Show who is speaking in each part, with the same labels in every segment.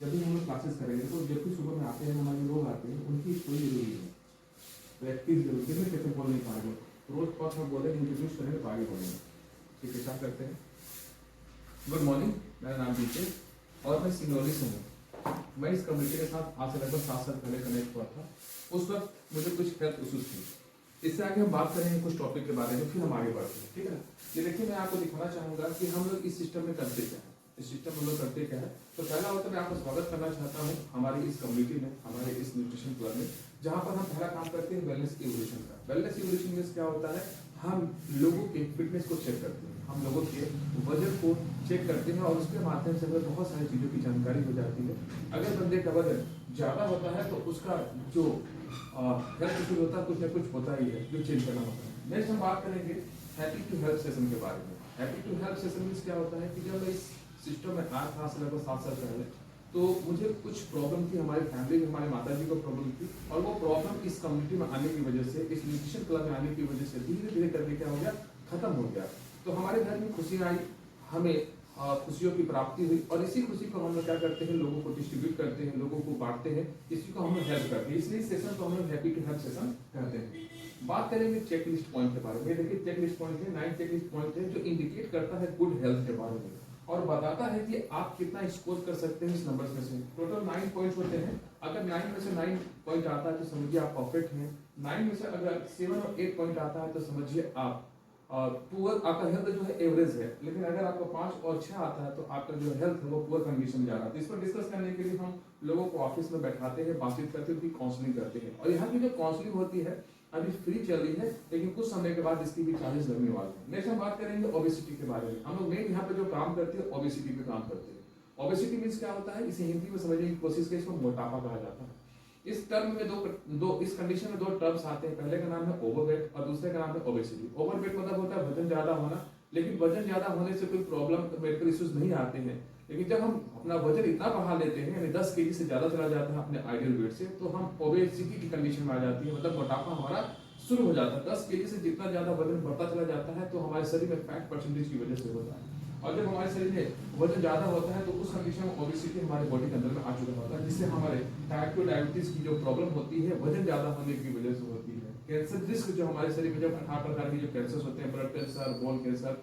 Speaker 1: जब भी हम लोग क्लासेस करेंगे तो जब भी सुबह में आते हैं हमारे लोग आते हैं उनकी कोई जरूरी है प्रैक्टिस जरूरी है। कैसे बोल नहीं पाएंगे रोज पास में बोलेंगे इंट्रोड्यूस करेंगे तो आगे बढ़ेंगे। ठीक है, स्टार्ट करते हैं। गुड मॉर्निंग, मेरा नाम डीके और मैं सिंगरौली से हूँ। मैं इस कम्युनिटी के साथ आज से लगभग 7 साल पहले कनेक्ट हुआ था। उस वक्त मुझे कुछ हेल्थ इश्यूज थी। इससे आगे हम बात करेंगे कुछ टॉपिक के बारे में, फिर हम आगे बढ़ते हैं। ठीक है ना। ये देखिए, मैं आपको दिखाना चाहूंगा कि हम लोग इस सिस्टम में करते क्या है। इस सिस्टम में लोग करते क्या है। तो पहला होता है, मैं आपका स्वागत करना चाहता हूँ हमारी इस कम्युनिटी में, हमारे इस न्यूट्रिशन क्लब में, जहाँ पर हम पहला काम करते हैं वेलनेस इवोल्यूशन का। वेलनेस इवोल्यूशन में क्या होता है, हम लोगों के फिटनेस को चेक करते हैं, हम लोगों के वजन को चेक करते हैं और उसके माध्यम से हमें बहुत सारी चीज़ों की जानकारी हो जाती है। अगर बंदे का वजन ज़्यादा होता है तो उसका जो हेल्थ इशू होता है कुछ ना कुछ होता ही है जो चेंज करना होता है। नेक्स्ट हम बात करेंगे हैप्पी टू हेल्थ सेशन के बारे में। हैप्पी टू हेल्थ सेशन में क्या होता है कि जब मैं इस सिस्टम में आया था लगभग 7 साल पहले, तो मुझे कुछ प्रॉब्लम थी, हमारी फैमिली में हमारे माता जी को प्रॉब्लम थी और वो प्रॉब्लम इस कम्युनिटी में आने की वजह से, इस न्यूट्रिशन क्लब में आने की वजह से धीरे धीरे करके क्या हो गया, खत्म हो गया। तो हमारे घर में खुशियाँ आई, हमें खुशियों की प्राप्ति हुई और इसी खुशी को हम लोग क्या करते हैं, लोगों को डिस्ट्रीब्यूट करते हैं, लोगों को बांटते हैं, इसी को हम लोग हेल्प करते हैं। इसलिए सेशन को हम लोग हैप्पी टू हेल्प सेशन कहते हैं। बात करेंगे चेक लिस्ट पॉइंट के बारे में। देखिए, चेक लिस्ट पॉइंट है 9 चेक लिस्ट पॉइंट है जो इंडिकेट करता है गुड हेल्थ के बारे में और बताता है कि आप कितना स्कोर कर सकते हैं इस नंबर्स में से। टोटल 9 पॉइंट्स होते हैं। अगर 9 में से 9 पॉइंट आता है तो समझिए आप परफेक्ट हैं। 9 में से अगर 7 और 8 पॉइंट आता है तो समझिए आप पुअर, आपका हेल्थ जो है एवरेज है। लेकिन अगर आपको 5 और 6 आता है तो आपका जो हेल्थ है वो पुअर कंडीशन में जा रहा है। तो इस पर डिस्कस करने के लिए हम लोगों को ऑफिस में बैठाते हैं, बातचीत करते हैं, काउंसलिंग करते हैं। और यहाँ की जो काउंसलिंग होती है अभी फ्री चल रही है, लेकिन कुछ समय के बाद इसकी भी चार्जेस लगने वाले हैं। नेक्स्ट हम बात करेंगे ओबेसिटी के बारे में। हम लोग मेन यहाँ पे जो काम करते हैं ओबेसिटी पे काम करते हैं। ओबेसिटी मीन्स क्या होता है, इसे हिंदी में समझने की कोशिश करें, इसको मोटापा कहा जाता है। इस टर्म में दो इस कंडीशन में 2 टर्म्स आते हैं। पहले का नाम है ओवरवेट और दूसरे का नाम है ओबेसिटी। ओवरवेट मतलब होता है वजन ज्यादा होना, लेकिन वजन ज्यादा होने से कोई प्रॉब्लम, मेडिकल इश्यूज नहीं आते हैं। लेकिन जब हम अपना वजन इतना बढ़ा लेते हैं, यानी 10 केजी से ज्यादा चला जाता है अपने आइडियल वेट से, तो हम ओबेसिटी की कंडीशन में आ जाती है, मतलब मोटापा हमारा शुरू हो जाता है। 10 केजी से जितना ज्यादा वजन बढ़ता चला जाता है तो हमारे शरीर में फैट परसेंटेज की वजह से होता है। और जब हमारे शरीर में वजन ज्यादा होता है तो उस कंडीशन में ओबेसिटी हमारे बॉडी के अंदर में आ चुका होता है, जिससे हमारे टाइप 2 डायबिटीज की जो प्रॉब्लम होती है वजन ज्यादा होने की वजह से होती है। कैंसर रिस्क जो हमारे शरीर में जब 18 प्रकार के जो कैंसर होते हैं, blood cancer, bone cancer,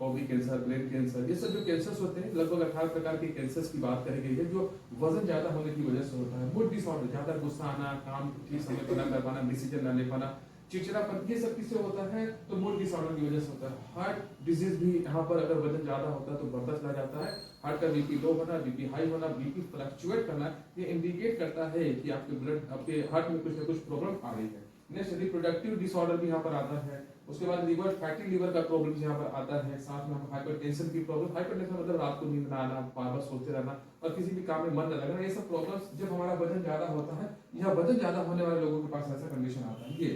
Speaker 1: ovary cancer, brain cancer, ये सब जो कैंसर्स होते हैं, लगभग 18 प्रकार के कैंसर्स की बात करी गई है जो वजन ज्यादा होने की वजह से होता है। मूड डिसऑर्डर, ज्यादा गुस्सा आना, काम ठीक समय पर न कर पाना, डिसीजन न ले पाना, चिड़चिड़ापन, ये सब किससे होता है, तो मूड डिसऑर्डर की वजह से होता है। हार्ट डिजीज भी यहाँ पर अगर वजन ज्यादा होता है तो बढ़ता चला जाता है। हार्ट का बीपी लो होना, बीपी हाई होना, बीपी फ्लक्चुएट करना, ये इंडिकेट करता है कि आपके ब्लड, आपके हार्ट में कुछ ना कुछ प्रॉब्लम आ रही है। नेक्स्ट रिप्रोडक्टिव डिसऑर्डर भी यहाँ पर आता है। उसके बाद लिवर, फैटी लिवर का प्रॉब्लम यहाँ पर आता है। साथ में हाइपरटेंशन की प्रॉब्लम, हाइपरटेंशन मतलब रात को नींद ना आना, बार बार सोचते रहना और किसी भी काम में मन न लगना, ये सब प्रॉब्लम्स जब हमारा वजन ज्यादा होता है या वजन ज्यादा होने वाले लोगों के पास ऐसा कंडीशन आता है। ये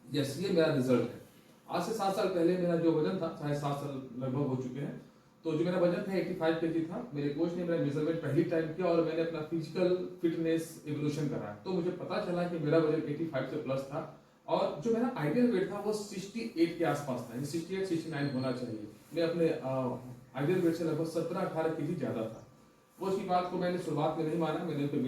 Speaker 1: मेरा रिजल्ट है। आज से 7 साल पहले मेरा जो वजन था, चाहे 7 साल लगभग हो चुके हैं, तो जो मेरा वजन था 85 केजी था। मेरे कोच ने मेरा मेजरमेंट पहली टाइम किया और मैंने अपना फिजिकल फिटनेस इवोल्यूशन कराया, तो मुझे पता चला कि मेरा वजन 85 से प्लस था और जो मेरा आइडियल वेट था वो 68 के आसपास था, 68 69 होना चाहिए। मैं अपने आइडियल वेट से लगभग 17-18 केजी ज्यादा था। वो उसकी बात को मैंने शुरुआत में नहीं माना, मैंने उस पर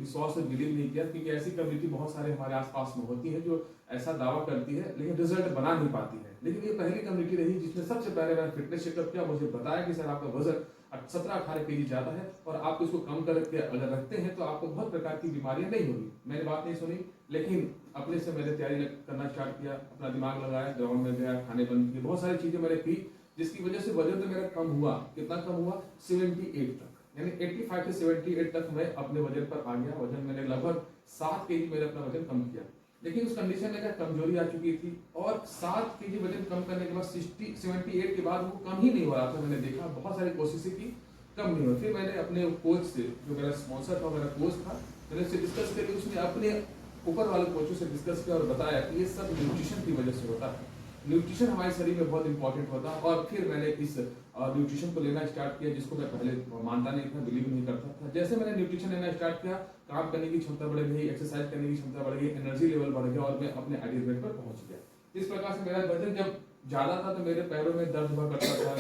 Speaker 1: विश्वास से बिलीव नहीं किया, क्योंकि ऐसी कम्युनिटी बहुत सारे हमारे आसपास में होती है जो ऐसा दावा करती है लेकिन रिजल्ट बना नहीं पाती है। लेकिन ये पहली कम्युनिटी रही जिसने सबसे पहले मैंने फिटनेस चेकअप किया, मुझे बताया कि सर आपका वजन 17-18 केजी ज्यादा है और आप इसको कम करके अगर रखते हैं तो आपको बहुत प्रकार की बीमारियां नहीं होगी। मैंने बात नहीं सुनी, लेकिन अपने से मैंने तैयारी करना स्टार्ट किया, अपना दिमाग लगाया, ग्राउंड में गया, खाने बंद किए, बहुत सारी चीजें मैंने की, जिसकी वजह से वजन तो मेरा कम हुआ। कितना कम हुआ? 78 तक, यानी 85 से 78 तक मैं अपने वजन पर आ गया। वजन मैंने लगभग 7 केजी मैंने अपना वजन कम किया। लेकिन उस कंडीशन में क्या कमजोरी आ चुकी थी और 7 केजी वजन कम करने के बाद 78 के बाद वो कम ही नहीं हो रहा था। मैंने देखा, बहुत सारी कोशिशें की, कम नहीं हुआ। फिर मैंने अपने कोच से, जो मेरा स्पॉन्सर था, मेरा कोच था, मैंने उससे डिस्कस करी। उसने अपने ऊपर वाले कोचों से डिस्कस किया और बताया कि ये सब न्यूट्रिशन की वजह से होता है। न्यूट्रिशन हमारे शरीर में बहुत इंपॉर्टेंट होता है। और फिर मैंने इस न्यूट्रिशन को लेना स्टार्ट किया, जिसको मैं पहले मानता नहीं था, बिलीव नहीं करता था। जैसे मैंने न्यूट्रिशन लेना स्टार्ट किया, काम करने की क्षमता बढ़ गई, एक्सरसाइज करने की क्षमता बढ़ गई, एनर्जी लेवल बढ़ गया और मैं अपने आइडियल वेट पर पहुंच गया। इस प्रकार से मेरा वजन जब ज्यादा था तो मेरे पैरों में दर्द हुआ करता था,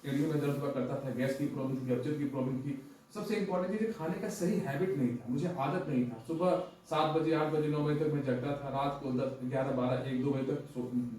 Speaker 1: एड़ियों में दर्द हुआ करता था, गैस की प्रॉब्लम थी, कब्जियत की प्रॉब्लम थी, सबसे इंपॉर्टेंट चीज खाने का सही हैबिट नहीं था, मुझे आदत नहीं था। सुबह 7 बजे 8 बजे 9 बजे तक मैं जगता था, रात को 10 11 12 1 2 बजे तक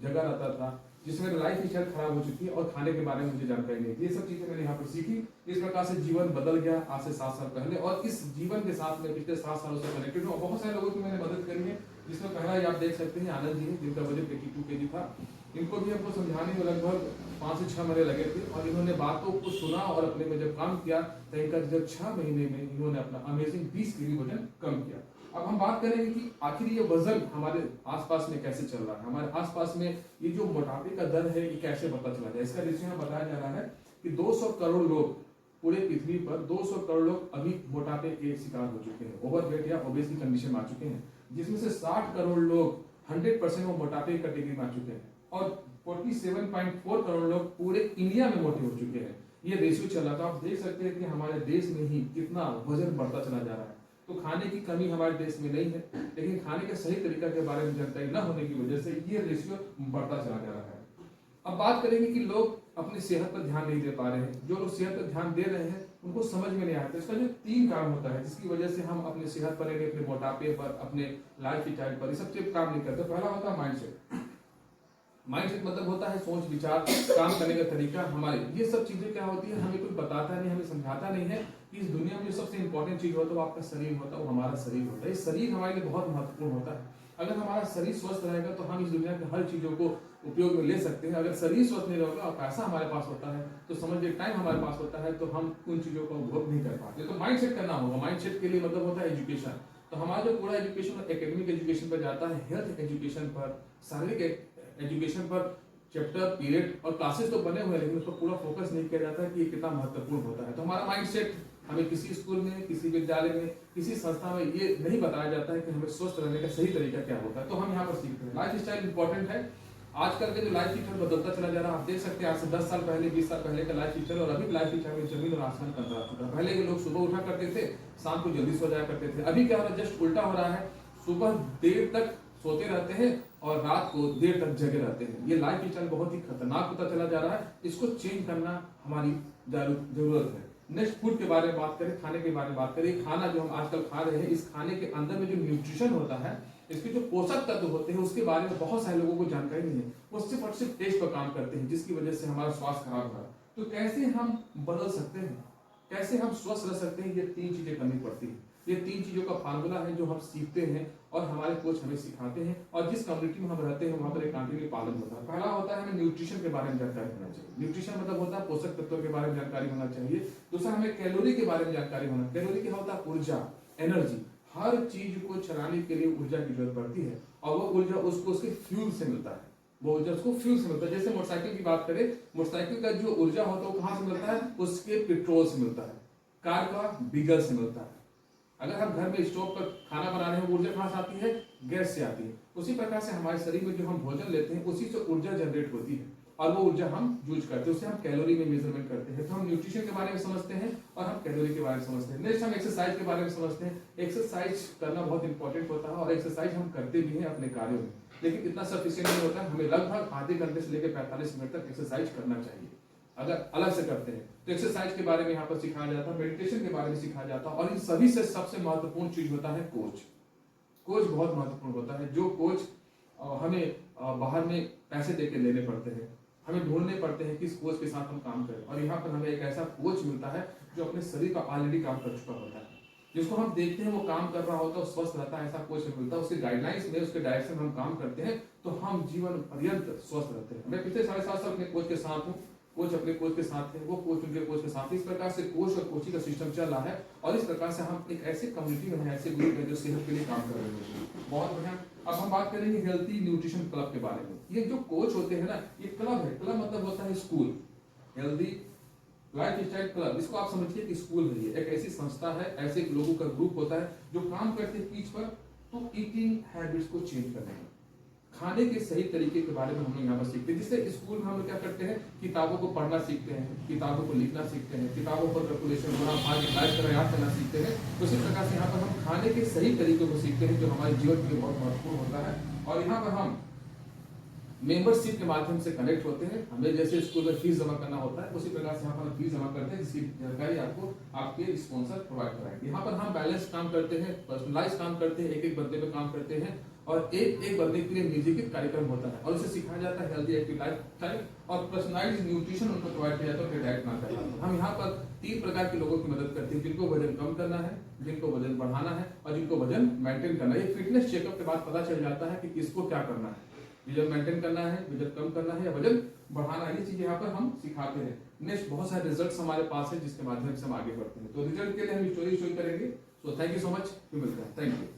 Speaker 1: जगा रहता था, जिसमें मेरी लाइफ स्टाइल खराब हो चुकी है और खाने के बारे में मुझे जानकारी नहीं थी। ये सब चीजें मैंने यहाँ पर सीखी। इस प्रकार से जीवन बदल गया आज से 7 साल पहले, और इस जीवन के साथ में पिछले 7 सालों से कनेक्टेड हूँ। बहुत सारे लोगों की मैंने मदद करी है, जिसमें पहला ही आप देख सकते हैं आनंद जी है, जिनका वजन 82 kg था। इनको भी हमको समझाने में लगभग 5 से 6 महीने लगे थे, और इन्होंने बातों को सुना और अपने में जब काम किया तो इनका जब 6 महीने में इन्होंने अपना अमेजिंग 20 kg वजन कम किया। अब हम बात करेंगे कि आखिर ये वजन हमारे आसपास में कैसे चल रहा है, हमारे आसपास में ये जो मोटापे का दर है ये कैसे पता चला जाए। इसका रेशियो यहाँ बताया जा रहा है कि 200 करोड़ लोग पूरे पृथ्वी पर 200 करोड़ लोग अभी मोटापे के शिकार हो चुके हैं, ओवरवेट या ओबेस की कंडीशन में आ चुके हैं, जिसमें से 60 करोड़ लोग 100% वो मोटापे की कैटेगरी में आ चुके हैं, और 47.4 करोड़ लोग पूरे इंडिया में मोटे हो चुके हैं। ये रेशियो चल रहा था। आप देख सकते हैं कि हमारे देश में ही कितना वजन बढ़ता चला जा रहा है। तो खाने की कमी हमारे देश में नहीं है, लेकिन खाने के सही तरीका के बारे में जानकारी न होने की वजह से ये रेशियो बढ़ता चला जा रहा है। अब बात करेंगे कि लोग अपनी सेहत पर ध्यान नहीं दे पा रहे हैं। जो लोग सेहत पर ध्यान दे रहे हैं उनको समझ में नहीं आता। इसका जो 3 कारण होता है जिसकी वजह से हम अपनी सेहत पर, अपने मोटापे पर, अपने लाइफ स्टाइल पर, ये सब चीज काम नहीं करते। पहला होता है माइंडसेट। माइंडसेट मतलब होता है सोच विचार, काम करने का तरीका। हमारे ये सब चीजें क्या होती है, हमें कोई बताता नहीं, हमें समझाता नहीं है कि इस दुनिया में जो सबसे इंपॉर्टेंट चीज होता है वो आपका शरीर होता है, वो हमारा शरीर होता है। ये शरीर हमारे लिए बहुत महत्वपूर्ण होता है। अगर हमारा शरीर स्वस्थ रहेगा तो हम इस दुनिया की हर चीजों को उपयोग में ले सकते हैं। अगर शरीर स्वस्थ नहीं रहेगा और पैसा हमारे पास होता है तो समझिए टाइम हमारे पास होता है तो हम उन चीजों का उपभोग नहीं कर पाते। तो माइंडसेट करना होगा। माइंडसेट के लिए मतलब होता है एजुकेशन। तो हमारा जो पूरा एजुकेशन एकेडमिक एजुकेशन पर जाता है, हेल्थ एजुकेशन पर, शारीरिक एजुकेशन पर चैप्टर, पीरियड और क्लासेस तो बने हुए हैं, लेकिन उस पर पूरा फोकस नहीं किया जाता है कि ये कितना महत्वपूर्ण होता है। तो हमारा माइंडसेट हमें किसी स्कूल में, किसी विद्यालय में, किसी संस्था में ये नहीं बताया जाता है कि हमें स्वस्थ रहने का सही तरीका क्या होता है। तो हम यहाँ पर सीखते हैं। लाइफ स्टाइल इंपॉर्टेंट है। आजकल के जो लाइफ स्टाइल बदलता चला जा रहा है, आप देख सकते हैं आज से 10 साल पहले, 20 साल पहले का लाइफ स्टाइल और अभी लाइफ स्टाइल में जमीन और आसमान का अंतर आ चुका है। पहले के लोग सुबह उठा करते थे, शाम को जल्दी सो जाया करते थे। अभी क्या हो रहा है, जस्ट उल्टा हो रहा है। सुबह देर तक सोते रहते हैं और रात को देर तक जगे रहते हैं। ये लाइफ स्टाइल बहुत ही खतरनाक होता चला जा रहा है। इसको चेंज करना हमारी जरूरत है। नेक्स्ट फूड के बारे में बात करें, खाने के बारे में बात करें। खाना जो हम आजकल खा रहे हैं, इस खाने के अंदर में जो न्यूट्रिशन होता है, इसके जो पोषक तत्व होते हैं, उसके बारे में बहुत सारे लोगों को जानकारी नहीं है। वो सिर्फ और सिर्फ टेस्ट पर काम करते हैं, जिसकी वजह से हमारा स्वास्थ्य खराब हो रहा है। तो कैसे हम बदल सकते हैं, कैसे हम स्वस्थ रह सकते हैं, ये 3 चीजें करनी पड़ती है। ये 3 चीजों का फार्मूला है जो हम सीखते हैं और हमारे कोच हमें सिखाते हैं, और जिस कम्युनिटी में हम रहते हैं वहां पर एक कंटिन्यू पालन होता है। पहला होता है हमें न्यूट्रिशन के बारे में जानकारी होना चाहिए। न्यूट्रिशन मतलब होता है पोषक तत्वों के बारे में जानकारी होना चाहिए। दूसरा हमें कैलोरी के बारे में जानकारी होना। कैलोरी क्या होता है, ऊर्जा, एनर्जी। हर चीज को चलाने के लिए ऊर्जा की जरूरत पड़ती है, और वो ऊर्जा उसको उसके फ्यूल से मिलता है। वो ऊर्जा उसको फ्यूल से मिलता है। जैसे मोटरसाइकिल की बात करें, मोटरसाइकिल का जो ऊर्जा होता है वो कहाँ से मिलता है, उसके पेट्रोल से मिलता है। कार का डीजल से मिलता है। अगर हम घर में स्टोव पर खाना बना रहे हैं, ऊर्जा कहाँ से आती है, गैस से आती है। उसी प्रकार से हमारे शरीर में जो हम भोजन लेते हैं उसी से ऊर्जा जनरेट होती है, और वो ऊर्जा हम यूज करते हैं, उसे हम कैलोरी में मेजरमेंट करते हैं। तो हम न्यूट्रिशन के बारे में समझते हैं और हम कैलोरी के बारे में समझते हैं। नेक्स्ट हम एक्सरसाइज के बारे में समझते हैं। एक्सरसाइज करना बहुत इंपॉर्टेंट होता है, और एक्सरसाइज हम करते भी हैं अपने कार्यों में, लेकिन इतना सफिशिएंट नहीं होता है। हमें लगभग आधे घंटे से लेकर 45 मिनट तक एक्सरसाइज करना चाहिए अगर अलग से करते हैं। तो एक्सरसाइज के बारे में यहाँ पर सिखाया जाता है, मेडिटेशन के बारे में सिखाया जाता है, और इन सभी से सबसे महत्वपूर्ण चीज होता है कोच। कोच बहुत महत्वपूर्ण होता है। जो कोच हमें बाहर में पैसे देके लेने पड़ते हैं, हमें ढूंढने पड़ते हैं किस कोच के साथ हम काम करें, और यहाँ पर हमें एक ऐसा कोच मिलता है जो अपने शरीर का ऑलरेडी काम कर चुका होता है, जिसको हम देखते हैं वो काम कर रहा होता है, स्वस्थ रहता है, ऐसा कोच मिलता है। उसके गाइडलाइंस में, उसके डायरेक्शन में हम काम करते हैं तो हम जीवन पर्यंत स्वस्थ रहते हैं। मैं पिछले 7.5 साल अपने कोच के साथ हूँ, कोच अपने कोच के साथ है, वो कोच उनके कोच के साथ। इस प्रकार से कोच और कोचिंग का सिस्टम चल रहा है, और इस प्रकार से हम एक ऐसे कम्युनिटी में हैं, ऐसे ग्रुप में जो सेहत के लिए काम कर रहे हैं। बहुत बढ़िया। अब हम बात करेंगे हेल्थी न्यूट्रिशन क्लब के बारे में। ये जो कोच होते हैं ना, ये क्लब है। क्लब मतलब होता है school, healthy life style club. इसको आप समझिए कि स्कूल है। ये एक ऐसी संस्था है, ऐसे लोगों का ग्रुप होता है जो काम करते हैं पीच पर, तो ईटिंग हैबिट्स को चेंज करने में, खाने के सही तरीके के बारे में हम लोग यहाँ पर सीखते हैं। जिससे स्कूल में हम लोग क्या करते हैं, किताबों को पढ़ना सीखते हैं, किताबों को लिखना सीखते हैं, किताबों पर कैलकुलेशन याद करना सीखते हैं। उसी प्रकार से यहाँ पर हम खाने के सही तरीकों को सीखते हैं, जो हमारे जीवन के लिए बहुत महत्वपूर्ण होता है। और यहाँ पर हम मेंबरशिप के माध्यम से कनेक्ट होते हैं। हमें जैसे स्कूल में फीस जमा करना होता है उसी प्रकार से यहाँ पर फीस जमा करते हैं, जिसकी जानकारी आपको आपके स्पॉन्सर प्रोवाइड कराएंगे। यहाँ पर हम बैलेंस काम करते हैं, पर्सनलाइज काम करते हैं, एक एक बंदे पे काम करते हैं और एक एक बंदे के लिए म्यूजिक कार्यक्रम होता है और उसे सिखाया जाता है हेल्दी एक्टिव लाइफ स्टाइल और पर्सनलाइज न्यूट्रिशन उनको प्रोवाइड किया जाता है डाइट ना करना। हम यहाँ पर 3 प्रकार के लोगों की मदद करते हैं, जिनको वजन कम करना है, जिनको वजन बढ़ाना है और जिनको वजन मेंटेन करना है। ये फिटनेस चेकअप के बाद पता चल जाता है कि किसको क्या करना है, वजन मेंटेन करना है, वजन कम करना है या वजन बढ़ाना है। ये चीज यहाँ पर हम सिखाते हैं। नेक्स्ट बहुत सारे रिजल्ट्स हमारे पास है जिसके माध्यम से हम आगे बढ़ते हैं। तो रिजल्ट के लिए हम स्टोरी करेंगे। So thank you so much, फिर मिलते हैं। Thank you.